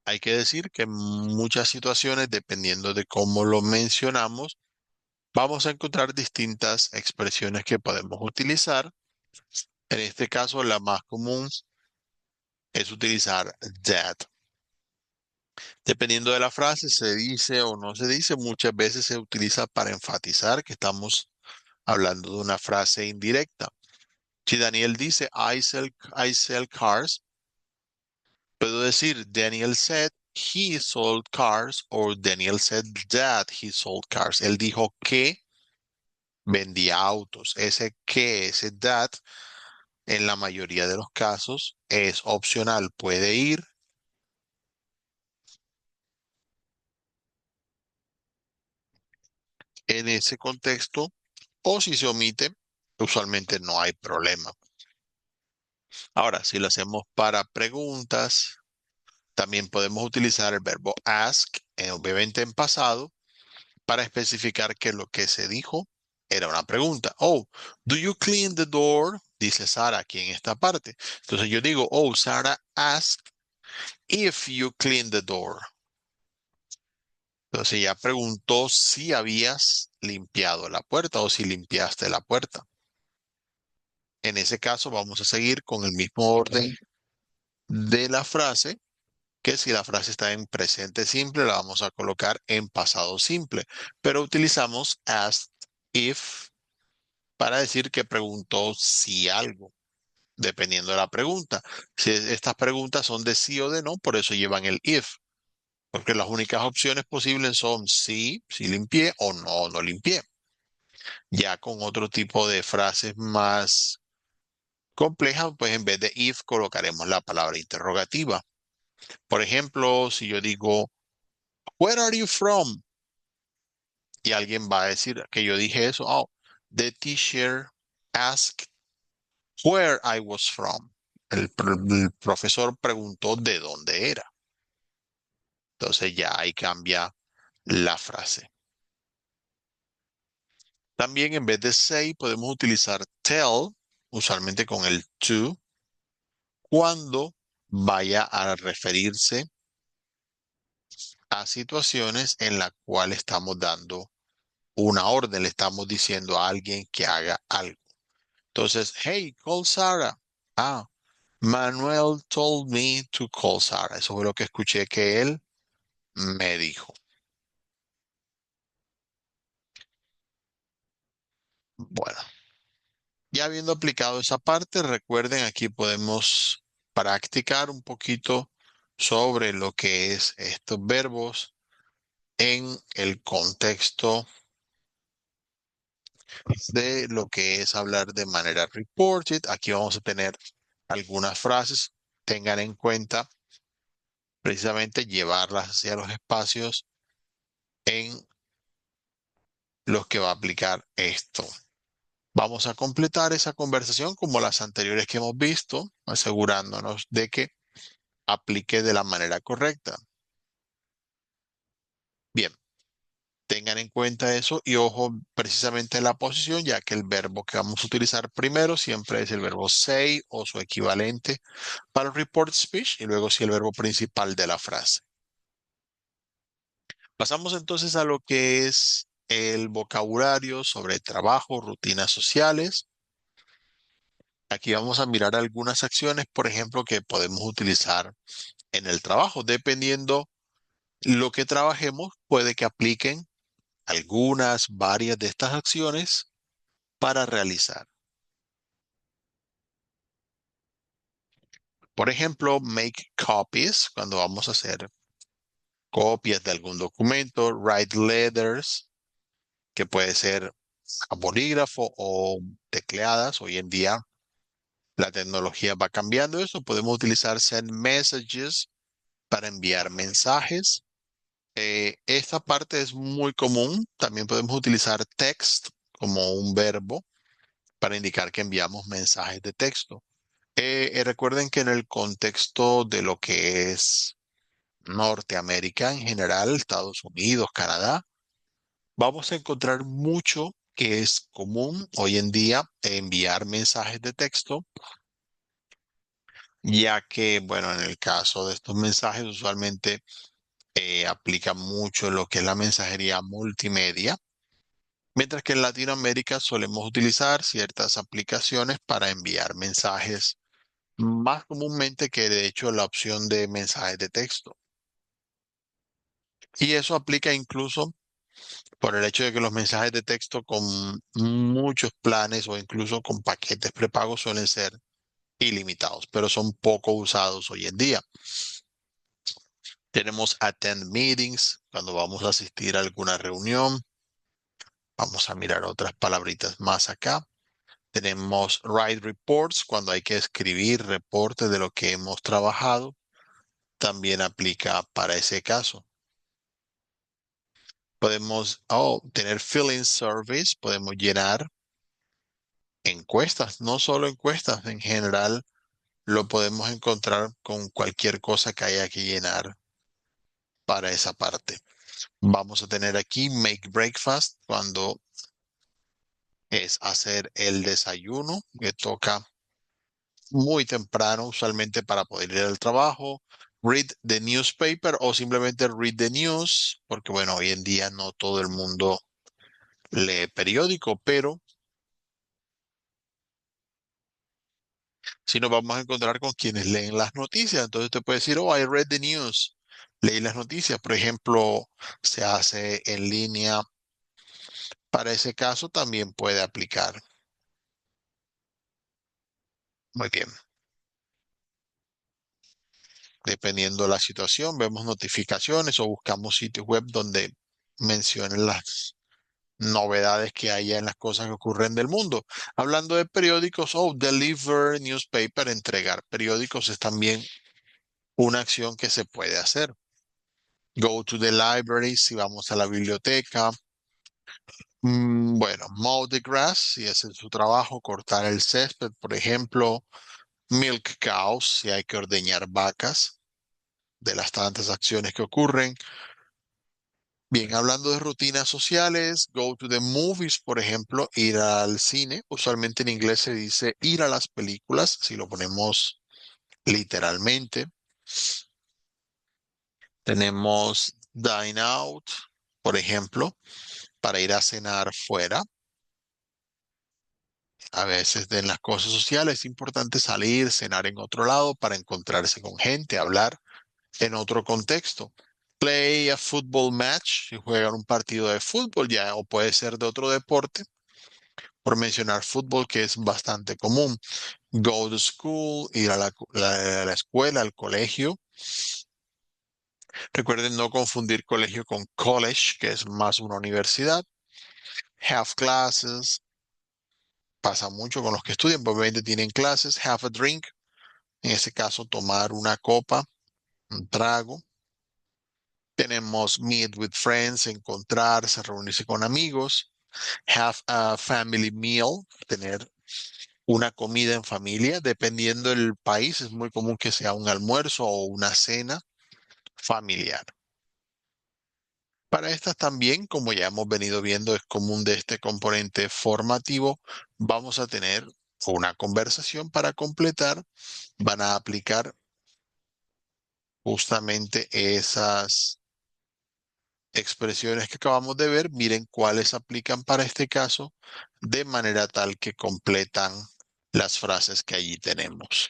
Hay que decir que en muchas situaciones, dependiendo de cómo lo mencionamos, vamos a encontrar distintas expresiones que podemos utilizar. En este caso, la más común es utilizar that. Dependiendo de la frase, se dice o no se dice, muchas veces se utiliza para enfatizar que estamos hablando de una frase indirecta. Si Daniel dice I sell cars, puedo decir Daniel said he sold cars o Daniel said that he sold cars. Él dijo que vendía autos. Ese que, ese that, en la mayoría de los casos es opcional. Puede ir en ese contexto o si se omite, usualmente no hay problema. Ahora, si lo hacemos para preguntas, también podemos utilizar el verbo ask, obviamente en pasado, para especificar que lo que se dijo era una pregunta. Oh, do you clean the door? Dice Sara aquí en esta parte. Entonces yo digo, oh, Sara asked if you clean the door. Entonces ya preguntó si habías limpiado la puerta o si limpiaste la puerta. En ese caso vamos a seguir con el mismo orden de la frase, que si la frase está en presente simple, la vamos a colocar en pasado simple, pero utilizamos asked if para decir que preguntó si algo, dependiendo de la pregunta. Si estas preguntas son de sí o de no, por eso llevan el if, porque las únicas opciones posibles son sí, sí limpié o no, no limpié. Ya con otro tipo de frases más complejas, pues en vez de if colocaremos la palabra interrogativa. Por ejemplo, si yo digo, Where are you from? Y alguien va a decir que yo dije eso. Oh, the teacher asked where I was from. El profesor preguntó de dónde era. Entonces ya ahí cambia la frase. También en vez de say podemos utilizar tell, usualmente con el to, cuando vaya a referirse a situaciones en las cuales estamos dando una orden, le estamos diciendo a alguien que haga algo. Entonces, hey, call Sarah. Ah, Manuel told me to call Sarah. Eso fue lo que escuché que él me dijo. Bueno, ya habiendo aplicado esa parte, recuerden, aquí podemos practicar un poquito sobre lo que es estos verbos en el contexto de lo que es hablar de manera reported. Aquí vamos a tener algunas frases. Tengan en cuenta precisamente llevarlas hacia los espacios en los que va a aplicar esto. Vamos a completar esa conversación como las anteriores que hemos visto, asegurándonos de que aplique de la manera correcta. Bien, tengan en cuenta eso y ojo precisamente en la posición, ya que el verbo que vamos a utilizar primero siempre es el verbo say o su equivalente para el report speech y luego sí el verbo principal de la frase. Pasamos entonces a lo que es el vocabulario sobre trabajo, rutinas sociales. Aquí vamos a mirar algunas acciones, por ejemplo, que podemos utilizar en el trabajo. Dependiendo lo que trabajemos, puede que apliquen algunas, varias de estas acciones para realizar. Por ejemplo, make copies, cuando vamos a hacer copias de algún documento, write letters, que puede ser a bolígrafo o tecleadas. Hoy en día la tecnología va cambiando eso. Podemos utilizar send messages para enviar mensajes. Esta parte es muy común. También podemos utilizar text como un verbo para indicar que enviamos mensajes de texto. Recuerden que en el contexto de lo que es Norteamérica en general, Estados Unidos, Canadá, vamos a encontrar mucho que es común hoy en día enviar mensajes de texto, ya que, bueno, en el caso de estos mensajes usualmente aplica mucho lo que es la mensajería multimedia, mientras que en Latinoamérica solemos utilizar ciertas aplicaciones para enviar mensajes más comúnmente que de hecho la opción de mensajes de texto. Y eso aplica incluso por el hecho de que los mensajes de texto con muchos planes o incluso con paquetes prepagos suelen ser ilimitados, pero son poco usados hoy en día. Tenemos attend meetings cuando vamos a asistir a alguna reunión. Vamos a mirar otras palabritas más acá. Tenemos write reports cuando hay que escribir reportes de lo que hemos trabajado. También aplica para ese caso. Podemos tener filling surveys, podemos llenar encuestas, no solo encuestas, en general lo podemos encontrar con cualquier cosa que haya que llenar para esa parte. Vamos a tener aquí make breakfast cuando es hacer el desayuno, que toca muy temprano, usualmente para poder ir al trabajo. Read the newspaper o simplemente read the news, porque bueno, hoy en día no todo el mundo lee periódico, pero si nos vamos a encontrar con quienes leen las noticias. Entonces te puede decir, oh, I read the news. Leí las noticias. Por ejemplo, se hace en línea. Para ese caso también puede aplicar. Muy bien. Dependiendo de la situación, vemos notificaciones o buscamos sitios web donde mencionen las novedades que haya en las cosas que ocurren del mundo. Hablando de periódicos, deliver newspaper, entregar periódicos es también una acción que se puede hacer. Go to the library, si vamos a la biblioteca. Bueno, mow the grass, si ese es su trabajo, cortar el césped, por ejemplo. Milk cows, si hay que ordeñar vacas. de las tantas acciones que ocurren. Bien, hablando de rutinas sociales, go to the movies, por ejemplo, ir al cine. Usualmente en inglés se dice ir a las películas, si lo ponemos literalmente. Tenemos dine out, por ejemplo, para ir a cenar fuera. A veces en las cosas sociales es importante salir, cenar en otro lado para encontrarse con gente, hablar en otro contexto. Play a football match, si juegan un partido de fútbol ya, o puede ser de otro deporte, por mencionar fútbol, que es bastante común. Go to school, ir a la escuela, al colegio. Recuerden no confundir colegio con college, que es más una universidad. Have classes, pasa mucho con los que estudian, pues obviamente tienen clases. Have a drink, en ese caso tomar una copa, un trago. Tenemos meet with friends, encontrarse, reunirse con amigos. Have a family meal, tener una comida en familia. Dependiendo del país, es muy común que sea un almuerzo o una cena familiar. Para estas también, como ya hemos venido viendo, es común de este componente formativo, vamos a tener una conversación para completar. Van a aplicar justamente esas expresiones que acabamos de ver. Miren cuáles aplican para este caso, de manera tal que completan las frases que allí tenemos.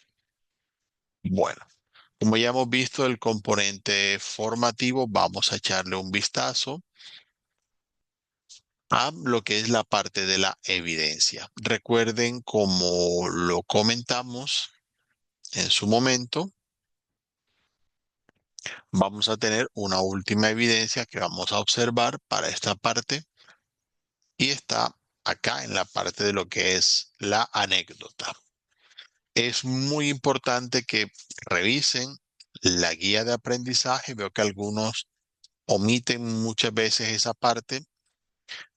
Bueno, como ya hemos visto el componente formativo, vamos a echarle un vistazo a lo que es la parte de la evidencia. Recuerden, como lo comentamos en su momento, vamos a tener una última evidencia que vamos a observar para esta parte y está acá en la parte de lo que es la anécdota. Es muy importante que revisen la guía de aprendizaje. Veo que algunos omiten muchas veces esa parte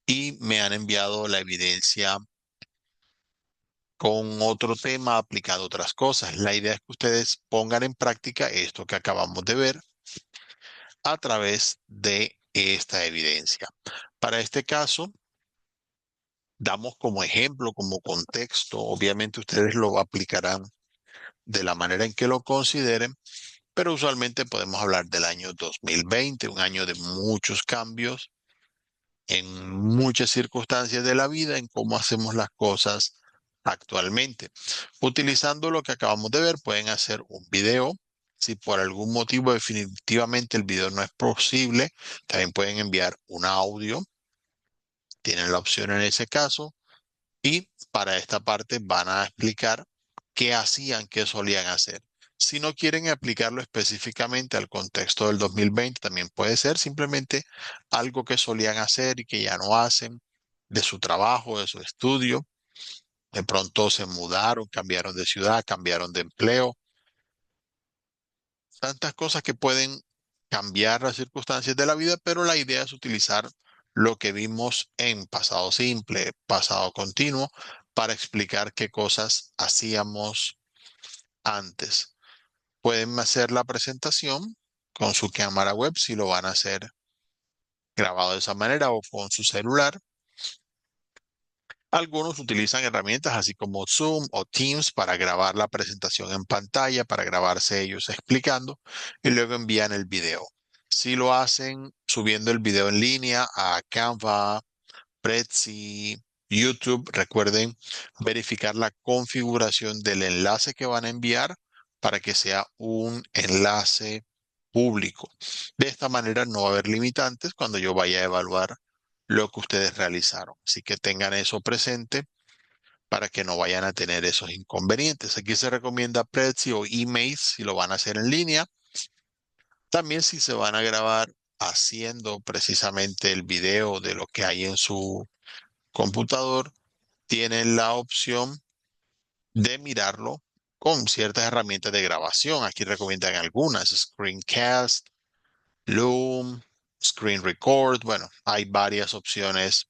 y me han enviado la evidencia con otro tema aplicado a otras cosas. La idea es que ustedes pongan en práctica esto que acabamos de ver a través de esta evidencia. Para este caso, damos como ejemplo, como contexto. Obviamente ustedes lo aplicarán de la manera en que lo consideren, pero usualmente podemos hablar del año 2020, un año de muchos cambios en muchas circunstancias de la vida, en cómo hacemos las cosas actualmente. Utilizando lo que acabamos de ver, pueden hacer un video. Si por algún motivo definitivamente el video no es posible, también pueden enviar un audio. Tienen la opción en ese caso. Y para esta parte van a explicar qué hacían, qué solían hacer. Si no quieren aplicarlo específicamente al contexto del 2020, también puede ser simplemente algo que solían hacer y que ya no hacen, de su trabajo, de su estudio. De pronto se mudaron, cambiaron de ciudad, cambiaron de empleo. Tantas cosas que pueden cambiar las circunstancias de la vida, pero la idea es utilizar lo que vimos en pasado simple, pasado continuo, para explicar qué cosas hacíamos antes. Pueden hacer la presentación con su cámara web si lo van a hacer grabado de esa manera o con su celular. Algunos utilizan herramientas así como Zoom o Teams para grabar la presentación en pantalla, para grabarse ellos explicando y luego envían el video. Si lo hacen subiendo el video en línea a Canva, Prezi, YouTube, recuerden verificar la configuración del enlace que van a enviar para que sea un enlace público. De esta manera no va a haber limitantes cuando yo vaya a evaluar lo que ustedes realizaron. Así que tengan eso presente para que no vayan a tener esos inconvenientes. Aquí se recomienda Prezi o emails si lo van a hacer en línea. También si se van a grabar haciendo precisamente el video de lo que hay en su computador, tienen la opción de mirarlo con ciertas herramientas de grabación. Aquí recomiendan algunas: Screencast, Loom, Screen Record. Bueno, hay varias opciones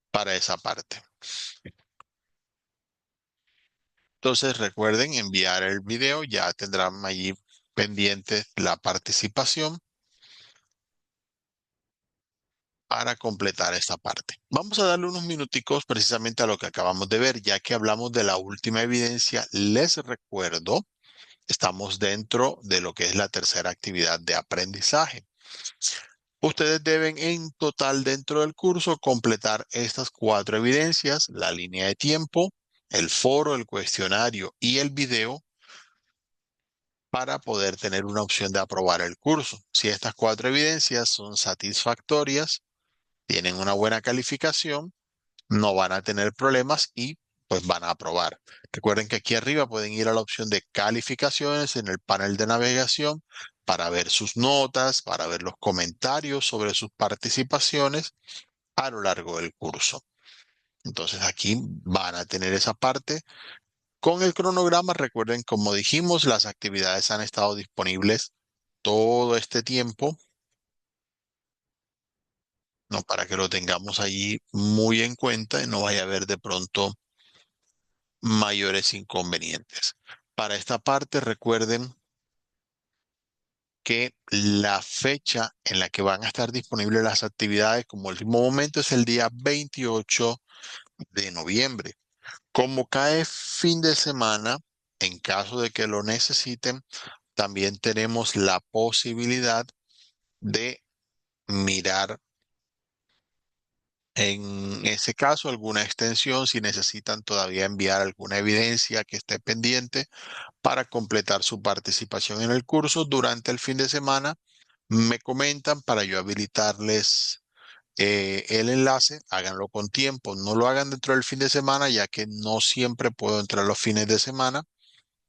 para esa parte. Entonces recuerden enviar el video, ya tendrán allí pendiente la participación para completar esta parte. Vamos a darle unos minuticos precisamente a lo que acabamos de ver, ya que hablamos de la última evidencia. Les recuerdo, estamos dentro de lo que es la tercera actividad de aprendizaje. Ustedes deben en total dentro del curso completar estas 4 evidencias: la línea de tiempo, el foro, el cuestionario y el video, para poder tener una opción de aprobar el curso. Si estas 4 evidencias son satisfactorias, tienen una buena calificación, no van a tener problemas y pues van a aprobar. Recuerden que aquí arriba pueden ir a la opción de calificaciones en el panel de navegación para ver sus notas, para ver los comentarios sobre sus participaciones a lo largo del curso. Entonces aquí van a tener esa parte. Con el cronograma, recuerden, como dijimos, las actividades han estado disponibles todo este tiempo, ¿no? Para que lo tengamos allí muy en cuenta y no vaya a haber de pronto mayores inconvenientes. Para esta parte, recuerden que la fecha en la que van a estar disponibles las actividades como último momento es el día 28 de noviembre. Como cae fin de semana, en caso de que lo necesiten, también tenemos la posibilidad de mirar en ese caso alguna extensión si necesitan todavía enviar alguna evidencia que esté pendiente para completar su participación en el curso durante el fin de semana. Me comentan para yo habilitarles el enlace. Háganlo con tiempo, no lo hagan dentro del fin de semana, ya que no siempre puedo entrar los fines de semana.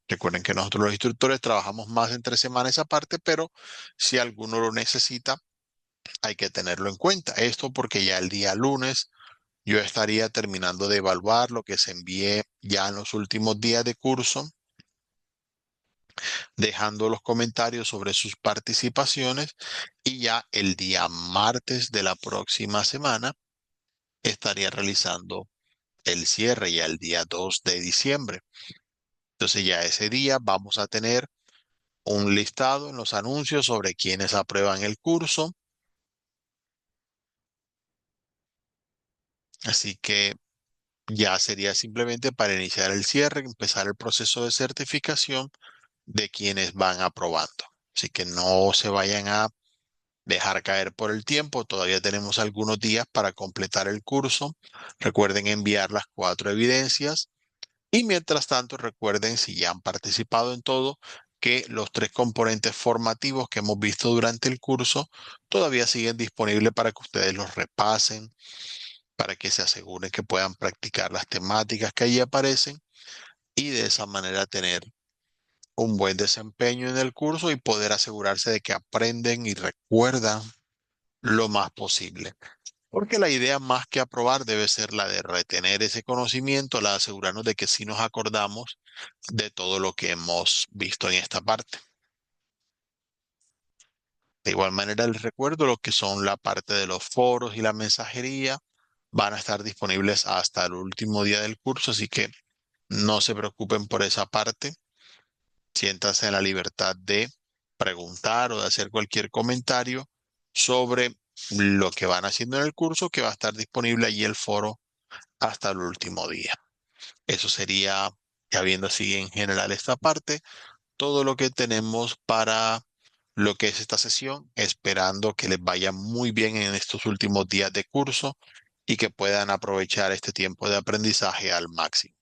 Recuerden que nosotros los instructores trabajamos más entre semanas esa parte, pero si alguno lo necesita, hay que tenerlo en cuenta. Esto porque ya el día lunes yo estaría terminando de evaluar lo que se envíe ya en los últimos días de curso, dejando los comentarios sobre sus participaciones, y ya el día martes de la próxima semana estaría realizando el cierre ya el día 2 de diciembre. Entonces ya ese día vamos a tener un listado en los anuncios sobre quienes aprueban el curso. Así que ya sería simplemente para iniciar el cierre, empezar el proceso de certificación de quienes van aprobando. Así que no se vayan a dejar caer por el tiempo. Todavía tenemos algunos días para completar el curso. Recuerden enviar las 4 evidencias. Y mientras tanto, recuerden, si ya han participado en todo, que los 3 componentes formativos que hemos visto durante el curso todavía siguen disponibles para que ustedes los repasen, para que se aseguren que puedan practicar las temáticas que allí aparecen y de esa manera tener un buen desempeño en el curso y poder asegurarse de que aprenden y recuerdan lo más posible. Porque la idea más que aprobar debe ser la de retener ese conocimiento, la de asegurarnos de que sí nos acordamos de todo lo que hemos visto en esta parte. De igual manera, les recuerdo lo que son la parte de los foros y la mensajería. Van a estar disponibles hasta el último día del curso, así que no se preocupen por esa parte. Siéntanse en la libertad de preguntar o de hacer cualquier comentario sobre lo que van haciendo en el curso, que va a estar disponible allí el foro hasta el último día. Eso sería, ya viendo así en general esta parte, todo lo que tenemos para lo que es esta sesión, esperando que les vaya muy bien en estos últimos días de curso y que puedan aprovechar este tiempo de aprendizaje al máximo.